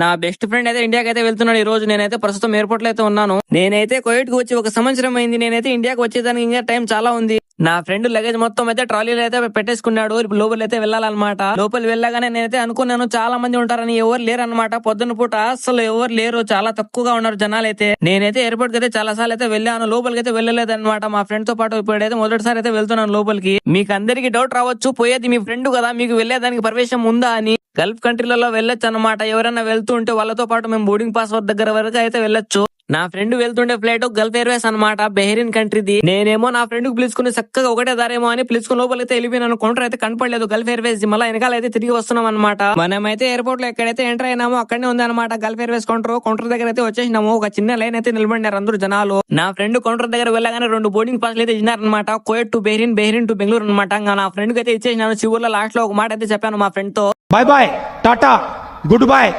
నా best friend అయితే ఇండియాకి అయితే వెళ్తున్నాడు ఈ రోజు. నేనైతే ప్రస్తుతం ఎయిర్పోర్ట్ లో అయితే ఉన్నాను. నేనైతే కోవిడ్ కు వచ్చి 1 సంవత్సరం అయింది. నేనైతే ఇండియాకి వచ్చేదానికి ఇంకా టైం చాలా ఉంది. నా ఫ్రెండ్ లగేజ్ మొత్తం అయితే ట్రాలీలో అయితే పెట్టేసుకున్నాడు. ఇప్పుడు లోపల అయితే వెళ్ళాలన్నమాట. లోపల వెళ్ళగానే నేనైతే అనుకున్నాను చాలా మంది ఉంటారని, ఎవరు లేరు అనమాట. పొద్దున్న పూట అసలు ఎవరు లేరు, చాలా తక్కువగా ఉన్నారు జనాలు అయితే. నేనైతే ఎయిర్పోర్ట్ కి అయితే చాలా సార్లు అయితే వెళ్ళాను, లోపలికి అయితే వెళ్ళలేదు అనమాట మా ఫ్రెండ్ తో పాటు. ఇప్పుడైతే మొదటిసారి అయితే వెళ్తున్నాను లోపలికి. మీకు అందరికి డౌట్ రావచ్చు, పోయేది మీ ఫ్రెండ్ కదా, మీకు వెళ్ళేదానికి పర్మిషన్ ఉందా అని. గల్ఫ్ కంట్రీలలో వెళ్ళొచ్చు అనమాట. ఎవరైనా వెళ్తూ ఉంటే వాళ్ళతో పాటు మేము బోర్డింగ్ పాస్ దగ్గర వరకు అయితే వెళ్ళొచ్చు. నా ఫ్రెండ్ వెళ్తుండే ఫ్లైట్ గల్ఫ్ ఎయిర్వేస్ అనమాట, బెహరీన్ కంట్రీది. నేనేమో నా ఫ్రెండ్ కు పిలుచుకుని చక్కగా ఒకటే దారేమో అని పిలుచుకుని లోపలికి వెళ్ళిపోయినాను. కౌంటర్ అయితే కనపడలేదు గల్ఫ్ ఎయిర్వేస్. మళ్ళీ వెనకాల అయితే తిరిగి వస్తున్నాం అనమాట. మనమైతే ఎయిర్పోర్ట్ లో ఎక్కడైతే ఎంటర్ అయినామో అక్కడనే ఉంది అనమాట గల్ఫ్ ఎయిర్వేస్ కౌంటర్ దగ్గర అయితే వచ్చేసినాము. ఒక చిన్న లైన్ అయితే నిలబడినారు అందరూ జనాలు. నా ఫ్రెండ్ కౌంటర్ దగ్గర వెళ్ళగానే 2 బోర్డింగ్ పాస్లు అయితే ఇచ్చినారనమాట. Kuwait to Bahrain, Bahrain to Bengaluru అనమాట. నా ఫ్రెండ్ కి అయితే ఇచ్చేసినాను. చివరిలో లాస్ట్ లో ఒక మాట అయితే చెప్పాను మా ఫ్రెండ్ తో, bye bye, tata, good bye.